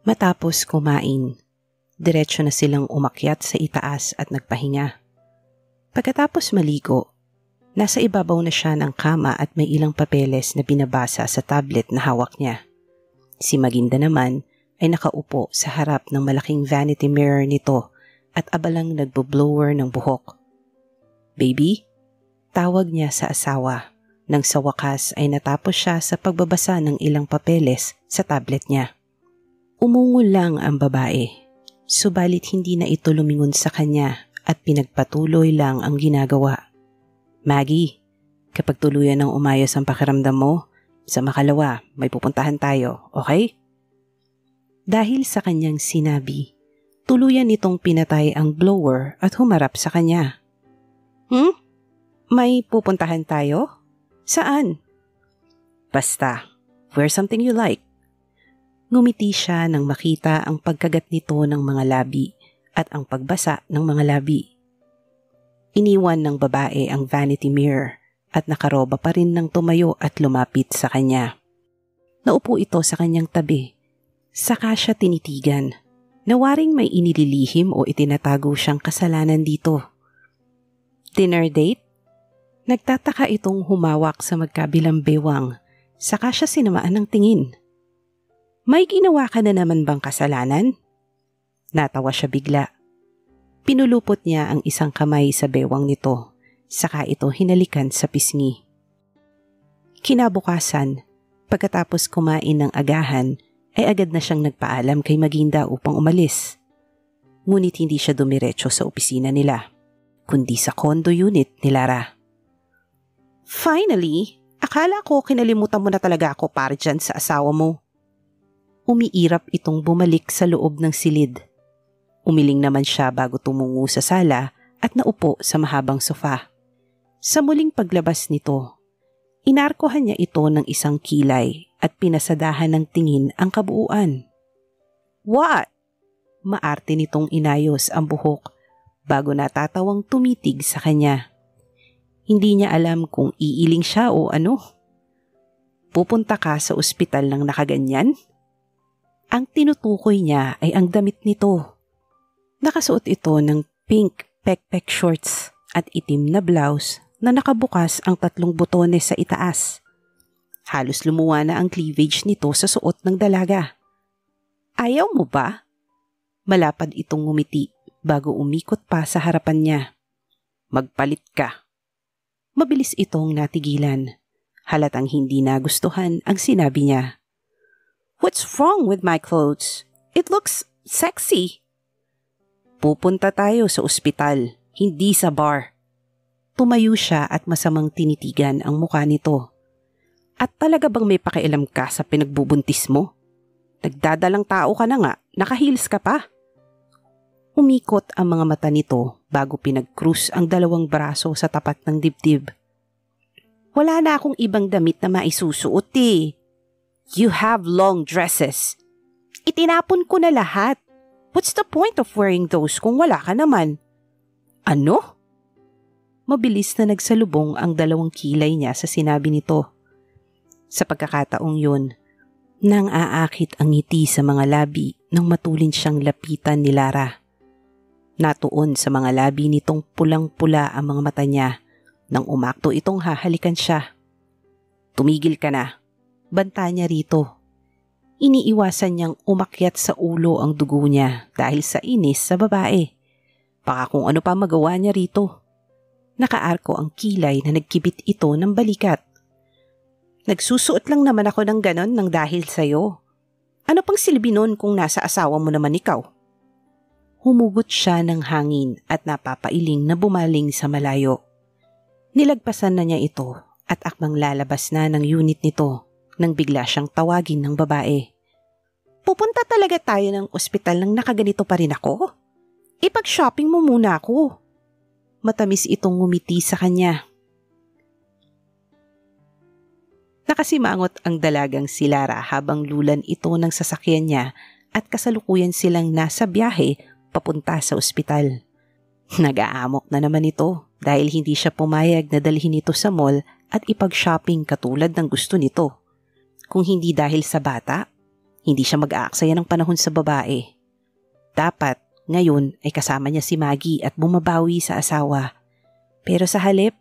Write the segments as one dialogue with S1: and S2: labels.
S1: Matapos kumain, diretso na silang umakyat sa itaas at nagpahinga. Pagkatapos maligo, nasa ibabaw na siya ng kama at may ilang papeles na binabasa sa tablet na hawak niya. Si Maginda naman ay nakaupo sa harap ng malaking vanity mirror nito at abalang nagbo-blower ng buhok. "Baby?" Tawag niya sa asawa nang sa wakas ay natapos siya sa pagbabasa ng ilang papeles sa tablet niya. Umungol lang ang babae, subalit hindi na ito lumingon sa kanya at pinagpatuloy lang ang ginagawa. "Maggie, kapag tuluyan ng umayos ang pakiramdam mo, sa makalawa may pupuntahan tayo, okay?" Dahil sa kanyang sinabi, tuluyan nitong pinatay ang blower at humarap sa kanya. May pupuntahan tayo? Saan?" "Basta, wear something you like." Ngumiti siya nang makita ang pagkagat nito ng mga labi at ang pagbasa ng mga labi. Iniwan ng babae ang vanity mirror at nakaroba pa rin ng tumayo at lumapit sa kanya. Naupo ito sa kanyang tabi. Saka siya tinitigan. Nawaring may inililihim o itinatago siyang kasalanan dito. "Dinner date?" Nagtataka itong humawak sa magkabilang bewang. Saka siya sinamaan ng tingin. "May ginawa ka na naman bang kasalanan?" Natawa siya bigla. Pinulupot niya ang isang kamay sa bewang nito, saka ito hinalikan sa pisngi. Kinabukasan, pagkatapos kumain ng agahan, ay agad na siyang nagpaalam kay Maginda upang umalis. Ngunit hindi siya dumiretso sa opisina nila, kundi sa condo unit ni Lara. "Finally, akala ko kinalimutan mo na talaga ako para dyan sa asawa mo." Umiirap itong bumalik sa loob ng silid. Umiling naman siya bago tumungo sa sala at naupo sa mahabang sofa. Sa muling paglabas nito, inarkohan niya ito ng isang kilay at pinasadahan ng tingin ang kabuuan. "What?" Maarte nitong inayos ang buhok bago natatawang tumitig sa kanya. Hindi niya alam kung iiling siya o ano. "Pupunta ka sa ospital ng nakaganyan?" Ang tinutukoy niya ay ang damit nito. Nakasuot ito ng pink pek-pek shorts at itim na blouse na nakabukas ang 3 butones sa itaas. Halos lumuwa na ang cleavage nito sa suot ng dalaga. "Ayaw mo ba?" Malapad itong ngumiti bago umikot pa sa harapan niya. "Magpalit ka." Mabilis itong natigilan. Halatang hindi nagustuhan ang sinabi niya. "What's wrong with my clothes? It looks sexy." "Pupunta tayo sa ospital, hindi sa bar." Tumayo siya at masamang tinitigan ang mukha nito. "At talaga bang may pakialam ka sa pinagbubuntis mo? Nagdadalang tao ka na nga, naka-heels ka pa." Umikot ang mga mata nito bago pinag-cruise ang 2 braso sa tapat ng dibdib. "Wala na akong ibang damit na maisusuot eh. You have long dresses. Itinapon ko na lahat. What's the point of wearing those kung wala ka naman?" "Ano?" Mabilis na nagsalubong ang 2 kilay niya sa sinabi nito. Sa pagkakataong yun, nang aakit ang ngiti sa mga labi nang matulin siyang lapitan ni Lara. Natuon sa mga labi nitong pulang-pula ang mga mata niya nang umakto itong hahalikan siya. "Tumigil ka na." Banta niya rito. Iniiwasan niyang umakyat sa ulo ang dugo niya dahil sa inis sa babae. Baka kung ano pa magawa niya rito. Nakaarko ang kilay na nagkibit ito ng balikat. "Nagsusuot lang naman ako ng ganon nang dahil sa'yo. Ano pang silbi nun kung nasa asawa mo naman ikaw?" Humugot siya ng hangin at napapailing na bumaling sa malayo. Nilagpasan na niya ito at akmang lalabas na ng unit nito nang bigla siyang tawagin ng babae. "Pupunta talaga tayo ng ospital nang nakaganito pa rin ako? Ipag-shopping mo muna ako." Matamis itong ngumiti sa kanya. Nakasimangot ang dalagang si Lara habang lulan ito ng sasakyan niya at kasalukuyan silang nasa biyahe papunta sa ospital. Nag-aamok na naman ito dahil hindi siya pumayag na dalhin ito sa mall at ipag-shopping katulad ng gusto nito. Kung hindi dahil sa bata, Hindi siya mag-aaksaya ng panahon sa babae. Dapat, ngayon ay kasama niya si Maggie at bumabawi sa asawa. Pero sa halip,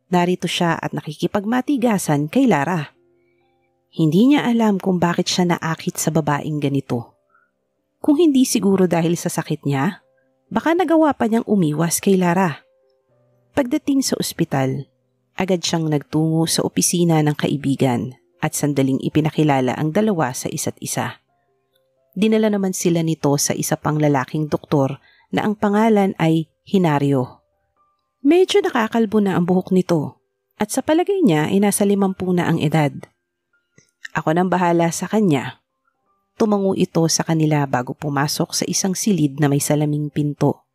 S1: narito siya at nakikipagmatigasan kay Lara. Hindi niya alam kung bakit siya naakit sa babaeng ganito. Kung hindi siguro dahil sa sakit niya, baka nagawa pa niyang umiwas kay Lara. Pagdating sa ospital, agad siyang nagtungo sa opisina ng kaibigan at sandaling ipinakilala ang dalawa sa isa't isa. Dinala naman sila nito sa isa pang lalaking doktor na ang pangalan ay Hilario. Medyo nakakalbo na ang buhok nito at sa palagay niya ay nasa 50 na ang edad. Ako nang bahala sa kanya. Tumango ito sa kanila bago pumasok sa isang silid na may salaming pinto.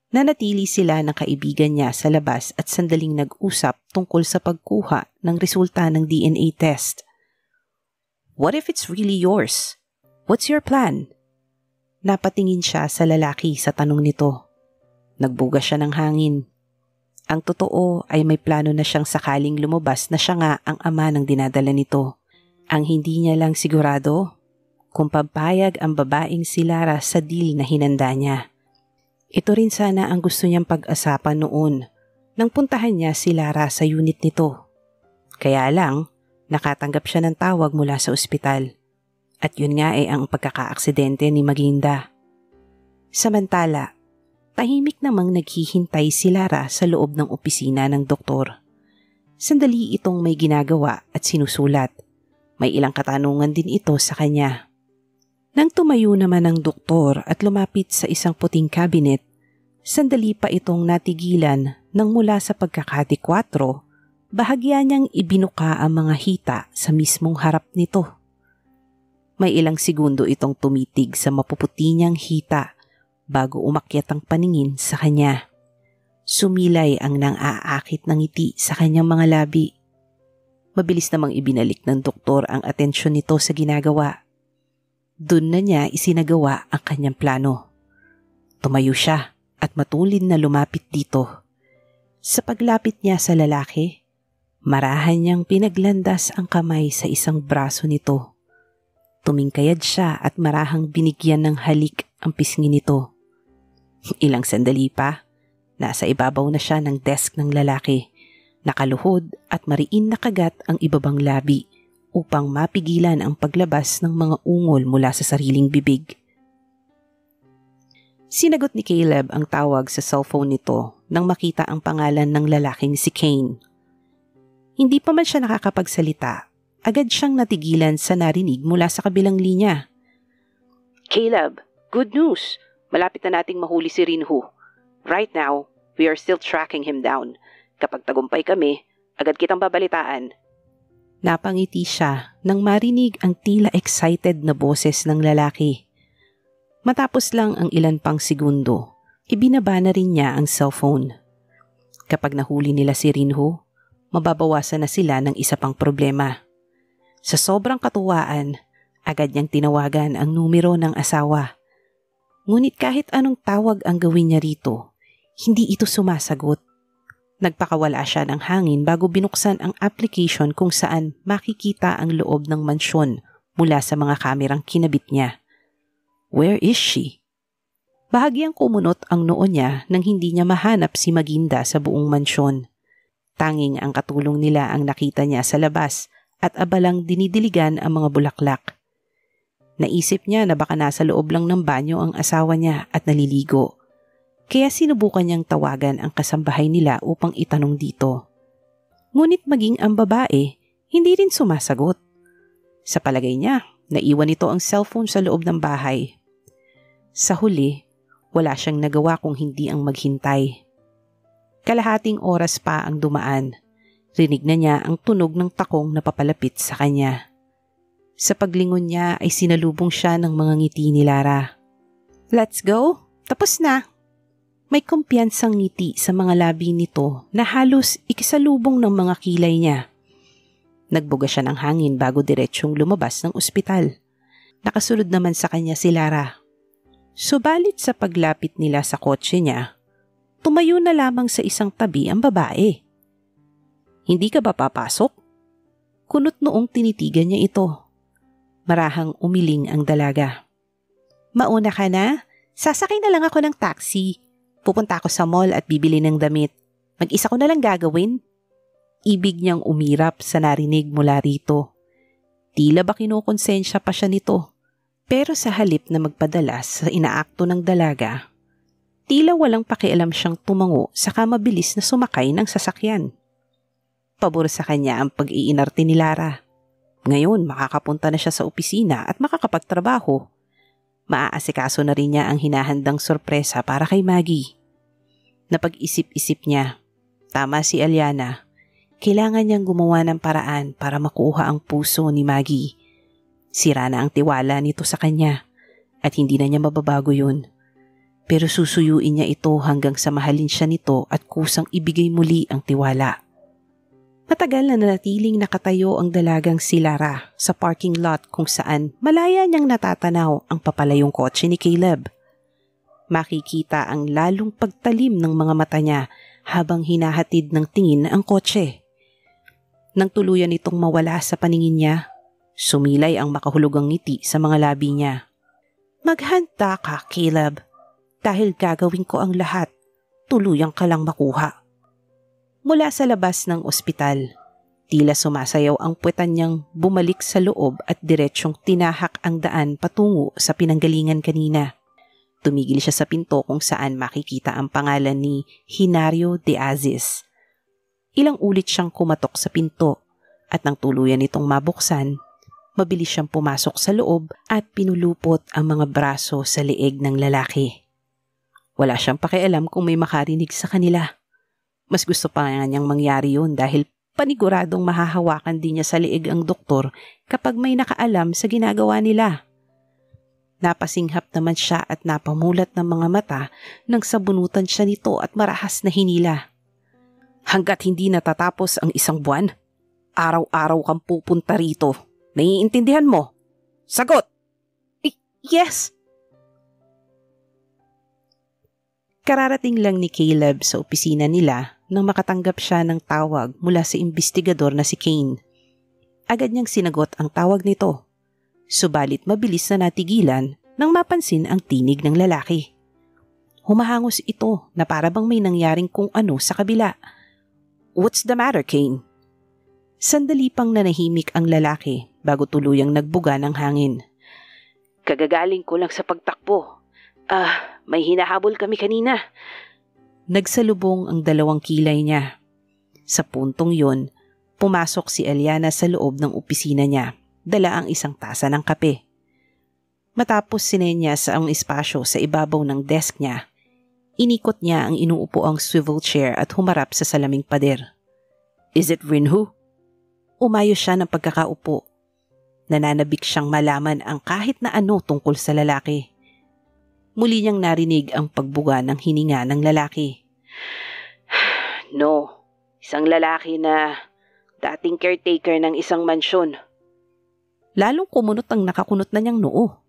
S1: Nanatili sila ng kaibigan niya sa labas at sandaling nag-usap tungkol sa pagkuha ng resulta ng DNA test. What if it's really yours? What's your plan? Napatingin siya sa lalaki sa tanong nito. Nagbuga siya ng hangin. Ang totoo ay may plano na siyang sakaling lumabas na siya nga ang ama ng dinadala nito. Ang hindi niya lang sigurado kung papayag ang babaeng si Lara sa deal na hinanda niya. Ito rin sana ang gusto niyang pag-asapan noon nang puntahan niya si Lara sa unit nito. Kaya lang, nakatanggap siya ng tawag mula sa ospital. At yun nga ay ang pagkakaaksidente ni Maginda. Samantala, tahimik namang naghihintay si Lara sa loob ng opisina ng doktor. Sandali itong may ginagawa at sinusulat. May ilang katanungan din ito sa kanya. Nang tumayo naman ang doktor at lumapit sa isang puting cabinet, sandali pa itong natigilan nang mula sa pagkakati-4, bahagya niyang ibinuka ang mga hita sa mismong harap nito. May ilang segundo itong tumitig sa mapuputi niyang hita bago umakyat ang paningin sa kanya. Sumilay ang nang-aakit ng ngiti sa kanyang mga labi. Mabilis namang ibinalik ng doktor ang atensyon nito sa ginagawa. Doon na niya isinagawa ang kanyang plano. Tumayo siya at matulin na lumapit dito. Sa paglapit niya sa lalaki, marahan niyang pinaglandas ang kamay sa isang braso nito. Tumingkayad siya at marahang binigyan ng halik ang pisngi nito. Ilang sandali pa, nasa ibabaw na siya ng desk ng lalaki. Nakaluhod at mariin na kagat ang ibabang labi upang mapigilan ang paglabas ng mga ungol mula sa sariling bibig. Sinagot ni Caleb ang tawag sa cellphone nito nang makita ang pangalan ng lalaking si Kane. Hindi pa man siya nakakapagsalita, agad siyang natigilan sa narinig mula sa kabilang linya. Caleb, good news! Malapit na nating mahuli si Rinhu. Right now, we are still tracking him down. Kapag tagumpay kami, agad kitang babalitaan. Napangiti siya nang marinig ang tila excited na boses ng lalaki. Matapos lang ang ilan pang segundo, ibinaba na rin niya ang cellphone. Kapag nahuli nila si Rinhu, mababawasan na sila ng isa pang problema. Sa sobrang katuwaan, agad niyang tinawagan ang numero ng asawa. Ngunit kahit anong tawag ang gawin niya rito, hindi ito sumasagot. Nagpakawala siya ng hangin bago binuksan ang application kung saan makikita ang loob ng mansyon mula sa mga kamerang kinabit niya. Where is she? Bahagyang kumunot ang noo niya nang hindi niya mahanap si Maginda sa buong mansyon. Tanging ang katulong nila ang nakita niya sa labas at abalang dinidiligan ang mga bulaklak. Naisip niya na baka nasa loob lang ng banyo ang asawa niya at naliligo. Kaya sinubukan niyang tawagan ang kasambahay nila upang itanong dito. Ngunit maging ang babae, hindi rin sumasagot. Sa palagay niya, naiwan nito ang cellphone sa loob ng bahay. Sa huli, wala siyang nagawa kung hindi ang maghintay. Kalahating oras pa ang dumaan. Rinig na niya ang tunog ng takong na papalapit sa kanya. Sa paglingon niya ay sinalubong siya ng mga ngiti ni Lara. Let's go! Tapos na! May kumpiyansang ngiti sa mga labi nito na halos ikisalubong ng mga kilay niya. Nagbuga siya ng hangin bago diretsyong lumabas ng ospital. Nakasunod naman sa kanya si Lara. Subalit sa paglapit nila sa kotse niya, tumayo na lamang sa isang tabi ang babae. Hindi ka ba papasok? Kunot noong tinitigan niya ito. Marahang umiling ang dalaga. Mauna ka na? Sasakay na lang ako ng taxi. Pupunta ako sa mall at bibili ng damit. Mag-isa ko na lang gagawin. Ibig niyang umirap sa narinig mula rito. Tila ba kinukonsensya pa siya nito? Pero sa halip na magpadalas sa inaakto ng dalaga, tila walang pakialam siyang tumango saka mabilis na sumakay ng sasakyan. Pabor sa kanya ang pag-iinarte ni Lara. Ngayon makakapunta na siya sa opisina at makakapagtrabaho. Maaasikaso na rin niya ang hinahandang sorpresa para kay Maggie. Napag-isip-isip niya, tama si Aliana, kailangan niyang gumawa ng paraan para makuha ang puso ni Maggie. Sira na ang tiwala nito sa kanya at hindi na niya mababago yun. Pero susuyuin niya ito hanggang sa mahalin siya nito at kusang ibigay muli ang tiwala. Matagal na nanatiling nakatayo ang dalagang si Lara sa parking lot kung saan malaya niyang natatanaw ang papalayong kotse ni Caleb. Makikita ang lalong pagtalim ng mga mata niya habang hinahatid ng tingin ang kotse. Nang tuluyan itong mawala sa paningin niya, sumilay ang makahulugang ngiti sa mga labi niya. Maghanda ka, Caleb. Dahil gagawin ko ang lahat, tuluyang ka lang makuha. Mula sa labas ng ospital, tila sumasayaw ang puwetan niyang bumalik sa loob at diretsyong tinahak ang daan patungo sa pinanggalingan kanina. Tumigil siya sa pinto kung saan makikita ang pangalan ni Hilario de Aziz. Ilang ulit siyang kumatok sa pinto at nang tuluyan itong mabuksan, mabilis siyang pumasok sa loob at pinulupot ang mga braso sa leeg ng lalaki. Wala siyang pakialam kung may makarinig sa kanila. Mas gusto pa nga niyang mangyari yun dahil paniguradong mahahawakan din niya sa leeg ang doktor kapag may nakaalam sa ginagawa nila. Napasinghap naman siya at napamulat ng mga mata nang sabunutan siya nito at marahas na hinila. Hanggat hindi natatapos ang isang buwan, araw-araw kang pupunta rito. Naiintindihan mo? Sagot! Yes! Kararating lang ni Caleb sa opisina nila nang makatanggap siya ng tawag mula sa imbestigador na si Kane. Agad niyang sinagot ang tawag nito. Subalit mabilis na natigilan nang mapansin ang tinig ng lalaki. Humahangos ito na para bang may nangyaring kung ano sa kabila. What's the matter, Kane? Sandali pang nanahimik ang lalaki bago tuluyang nagbuga ng hangin. Kagagaling ko lang sa pagtakbo. May hinahabol kami kanina. Nagsalubong ang dalawang kilay niya. Sa puntong yon, pumasok si Aliana sa loob ng opisina niya, dala ang isang tasa ng kape. Matapos sinenyas ang espasyo sa ibabaw ng desk niya, inikot niya ang inuupo ang swivel chair at humarap sa salaming pader. Is it Rinhu? Umayo siya ng pagkakaupo. Nananabik siyang malaman ang kahit na ano tungkol sa lalaki. Muli niyang narinig ang pagbuga ng hininga ng lalaki. No, isang lalaki na dating caretaker ng isang mansyon. Lalong kumunot ang nakakunot na niyang noo.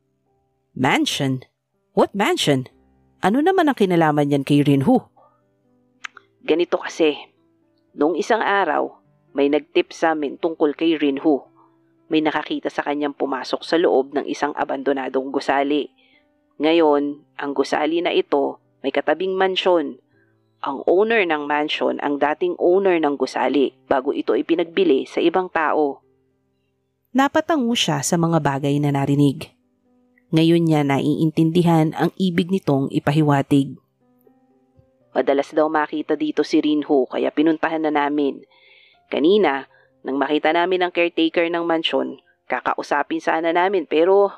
S1: Mansion? What mansion? Ano naman ang kinalaman niyan kay Rinhu? Ganito kasi, noong isang araw, may nagtip sa amin tungkol kay Rinhu. May nakakita sa kanyang pumasok sa loob ng isang abandonadong gusali. Ngayon, ang gusali na ito may katabing mansyon. Ang owner ng mansyon ang dating owner ng gusali bago ito ipinagbili sa ibang tao. Napatango siya sa mga bagay na narinig. Ngayon niya naiintindihan ang ibig nitong ipahiwatig. Madalas daw makita dito si Rinhu kaya pinuntahan na namin. Kanina, nang makita namin ang caretaker ng mansyon, kakausapin sana namin pero...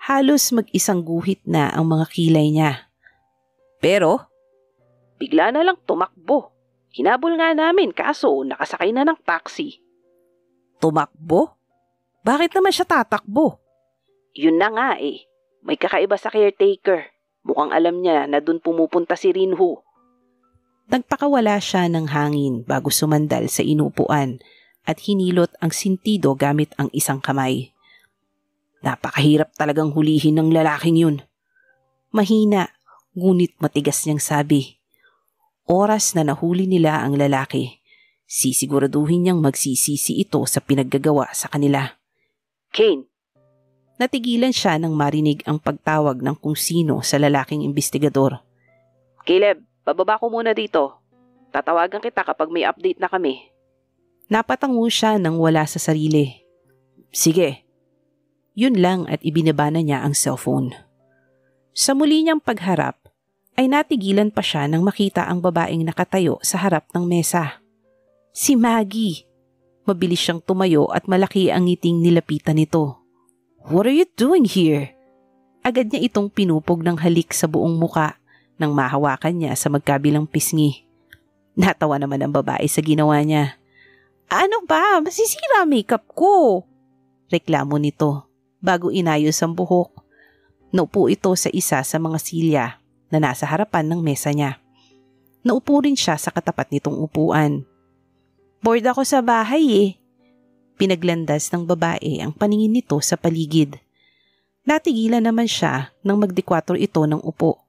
S1: Halos mag-isang guhit na ang mga kilay niya. Pero, bigla na lang tumakbo. Hinabol nga namin kaso nakasakay na ng taxi. Tumakbo? Bakit naman siya tatakbo? Yun na nga eh. May kakaiba sa caretaker. Mukhang alam niya na dun pumupunta si Rinhu. Nagpakawala siya ng hangin bago sumandal sa inupuan at hinilot ang sintido gamit ang isang kamay. Napakahirap talagang hulihin ng lalaking yun. Mahina, ngunit matigas niyang sabi. Oras na nahuli nila ang lalaki, sisiguraduhin niyang magsisisi ito sa pinaggagawa sa kanila. Kane, Natigilan siya nang marinig ang pagtawag ng kung sino sa lalaking investigador. Caleb, bababa ko muna dito. Tatawagan kita kapag may update na kami. Napatango siya nang wala sa sarili. Sige. Yun lang at ibinaba na niya ang cellphone. Sa muli niyang pagharap, ay natigilan pa siya nang makita ang babaeng nakatayo sa harap ng mesa. Si Maggie. Mabilis siyang tumayo at malaki ang ngiting nilapitan nito. What are you doing here? Agad niya itong pinupog ng halik sa buong muka nang mahawakan niya sa magkabilang pisngi. Natawa naman ang babae sa ginawa niya. Ano ba? Masisira makeup ko! Reklamo nito bago inayos ang buhok. Naupo ito sa isa sa mga silya na nasa harapan ng mesa niya. Naupo rin siya sa katapat nitong upuan. Bored ako sa bahay eh. Pinaglandas ng babae ang paningin nito sa paligid. Natigilan naman siya nang magdikwatro ito ng upo.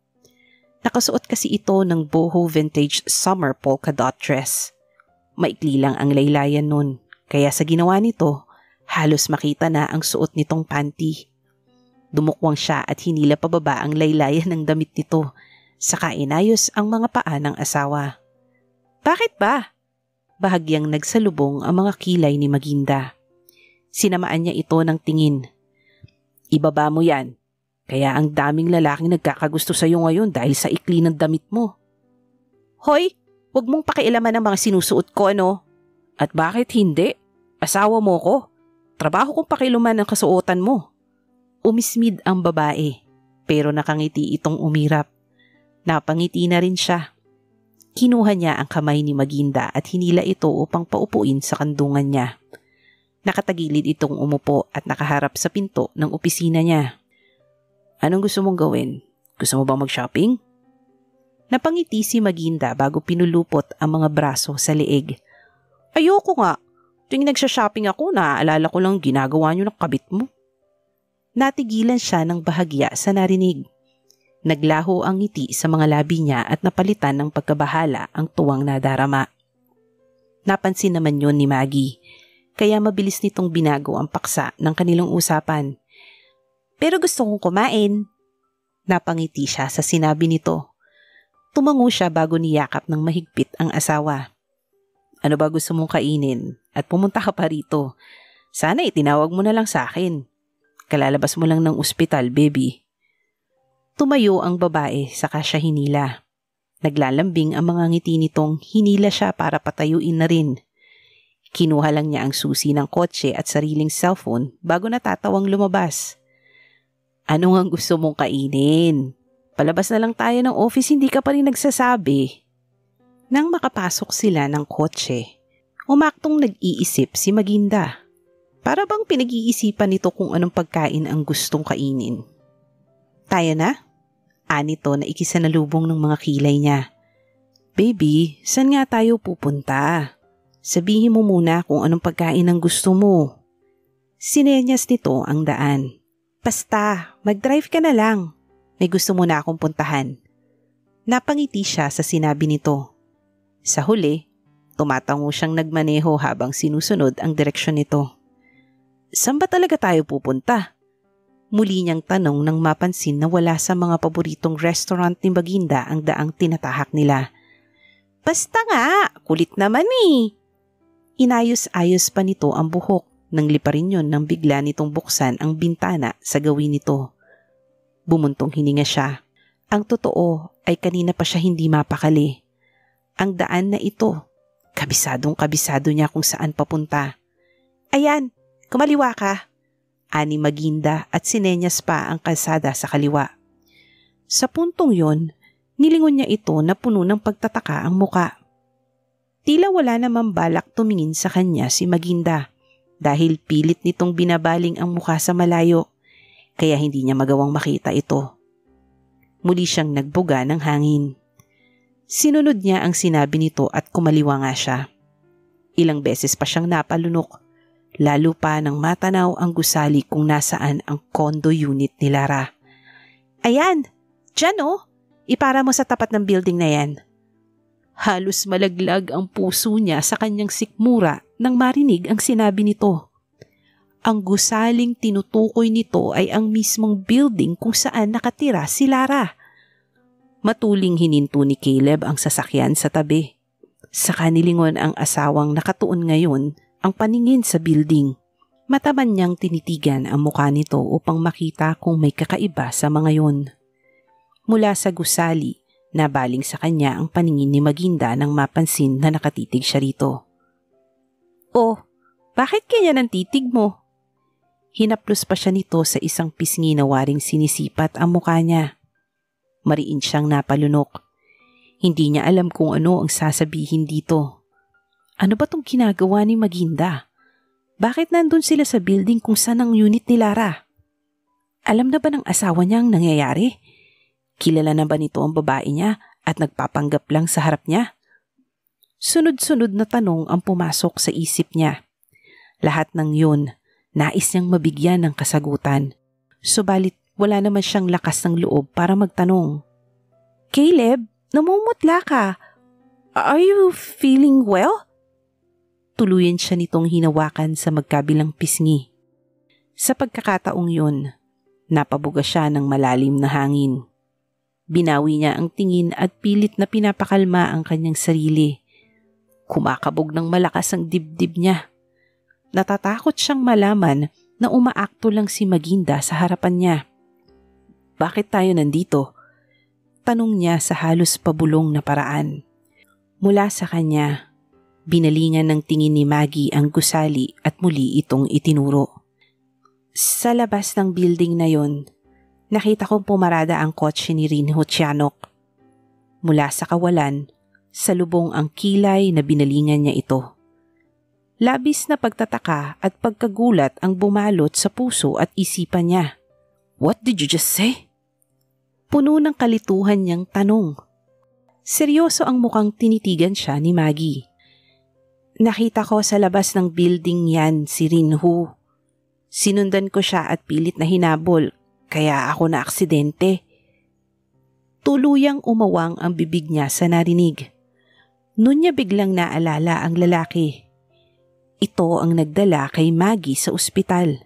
S1: Nakasuot kasi ito ng boho vintage summer polka dot dress. Maikli lang ang laylayan nun, kaya sa ginawa nito, halos makita na ang suot nitong panty. Dumukwang siya at hinila pababa ang laylayan ng damit nito, saka inayos ang mga paa ng asawa. Bakit ba? Bahagyang nagsalubong ang mga kilay ni Maginda. Sinamaan niya ito ng tingin. Ibaba mo yan, kaya ang daming lalaking nagkakagusto sa iyo ngayon dahil sa ikli ng damit mo. Hoy! Huwag mong pakialaman ang mga sinusuot ko, ano? At bakit hindi? Asawa mo ko. Trabaho kong pakiluman ang kasuotan mo. Umismid ang babae, pero nakangiti itong umirap. Napangiti na rin siya. Kinuha niya ang kamay ni Maginda at hinila ito upang paupuin sa kandungan niya. Nakatagilid itong umupo at nakaharap sa pinto ng opisina niya. Anong gusto mong gawin? Gusto mo bang mag-shopping? Napangiti si Maginda bago pinulupot ang mga braso sa leeg. Ayoko nga. Tuwing nagsha-shopping ako, naaalala ko lang ginagawa niyo ng kabit mo. Natigilan siya ng bahagya sa narinig. Naglaho ang ngiti sa mga labi niya at napalitan ng pagkabahala ang tuwang nadarama. Napansin naman yun ni Maggie, kaya mabilis nitong binago ang paksa ng kanilang usapan. Pero gusto kong kumain. Napangiti siya sa sinabi nito. Tumango siya bago niyakap ng mahigpit ang asawa. Ano ba gusto mong kainin? At pumunta ka pa rito. Sana itinawag mo na lang sa akin. Kalalabas mo lang ng ospital, baby. Tumayo ang babae saka siya hinila. Naglalambing ang mga ngiti nitong hinila siya para patayuin na rin. Kinuha lang niya ang susi ng kotse at sariling cellphone bago natatawang lumabas. Ano nga gusto mong kainin? Palabas na lang tayo ng office, hindi ka pa rin nagsasabi. Nang makapasok sila ng kotse, umaktong nag-iisip si Maginda. Para bang pinag-iisipan nito kung anong pagkain ang gustong kainin. Tayo na? Anito na ikisanalubong ng mga kilay niya. Baby, saan nga tayo pupunta? Sabihin mo muna kung anong pagkain ang gusto mo. Sinenyas nito ang daan. Basta, mag-drive ka na lang. May gusto mo na akong puntahan. Napangiti siya sa sinabi nito. Sa huli, tumatango siyang nagmaneho habang sinusunod ang direksyon nito. Saan ba talaga tayo pupunta? Muli niyang tanong nang mapansin na wala sa mga paboritong restaurant ni Maginda ang daang tinatahak nila. Basta nga, kulit naman eh. Inayos-ayos pa nito ang buhok nang liparin yon nang bigla nitong buksan ang bintana sa gawin nito. Bumuntong hininga siya. Ang totoo ay kanina pa siya hindi mapakali. Ang daan na ito, kabisado niya kung saan papunta. Ayan, kumaliwa ka. Ani Maginda at sinenyas pa ang kalsada sa kaliwa. Sa puntong yon, nilingon niya ito na puno ng pagtataka ang muka. Tila wala namang balak tumingin sa kanya si Maginda dahil pilit nitong binabaling ang muka sa malayo. Kaya hindi niya magawang makita ito. Muli siyang nagbuga ng hangin. Sinunod niya ang sinabi nito at kumaliwa nga siya. Ilang beses pa siyang napalunok, lalo pa nang matanaw ang gusali kung nasaan ang condo unit ni Lara. Ayan, dyan oh, ipara mo sa tapat ng building na yan. Halos malaglag ang puso niya sa kanyang sikmura nang marinig ang sinabi nito. Ang gusaling tinutukoy nito ay ang mismong building kung saan nakatira si Lara. Matuling hininto ni Caleb ang sasakyan sa tabi. Saka nilingon ang asawang nakatuon ngayon ang paningin sa building. Mataman niyang tinitigan ang mukha nito upang makita kung may kakaiba sa mga yun. Mula sa gusali, nabaling sa kanya ang paningin ni Maginda nang mapansin na nakatitig siya rito. "Oh, bakit ganyan ang titig mo?" Hinaplos pa siya nito sa isang pisngi na waring sinisipat ang mukha niya. Mariin siyang napalunok. Hindi niya alam kung ano ang sasabihin dito. Ano ba tong ginagawa ni Maginda? Bakit nandun sila sa building kung saan ang unit ni Lara? Alam na ba ng asawa niya ang nangyayari? Kilala na ba nito ang babae niya at nagpapanggap lang sa harap niya? Sunod-sunod na tanong ang pumasok sa isip niya. Lahat ng yun, nais niyang mabigyan ng kasagutan. Subalit wala naman siyang lakas ng loob para magtanong. "Caleb, namumutla ka. Are you feeling well?" Tuluyan siya nitong hinawakan sa magkabilang pisngi. Sa pagkakataong yun, napabuga siya ng malalim na hangin. Binawi niya ang tingin at pilit na pinapakalma ang kanyang sarili. Kumakabog ng malakas ang dibdib niya. Natatakot siyang malaman na umaakto lang si Maginda sa harapan niya. "Bakit tayo nandito?" Tanong niya sa halos pabulong na paraan. Mula sa kanya, binalingan ng tingin ni Maggie ang gusali at muli itong itinuro. Sa labas ng building na yon, nakita kong pumarada ang kotse ni Rinho Tianok. Mula sa kawalan, salubong ang kilay na binalingan niya ito. Labis na pagtataka at pagkagulat ang bumalot sa puso at isipan niya. "What did you just say?" Puno ng kalituhan niyang tanong. Seryoso ang mukhang tinitigan siya ni Maggie. "Nakita ko sa labas ng building yan si Rinho. Sinundan ko siya at pilit na hinabol, kaya ako na aksidente." Tuluyang umawang ang bibig niya sa narinig. Noon niya biglang naalala ang lalaki. Ito ang nagdala kay Maggie sa ospital.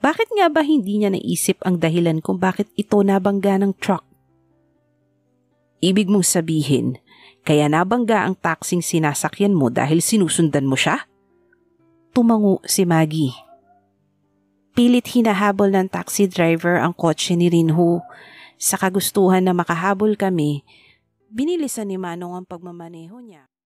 S1: Bakit nga ba hindi niya naisip ang dahilan kung bakit ito nabangga ng truck? "Ibig mong sabihin, kaya nabangga ang taksing sinasakyan mo dahil sinusundan mo siya?" Tumango si Maggie. Pilit hinahabol ng taxi driver ang kotse ni Rinho. Sa kagustuhan na makahabol kami, binilisan ni Manong ang pagmamaneho niya.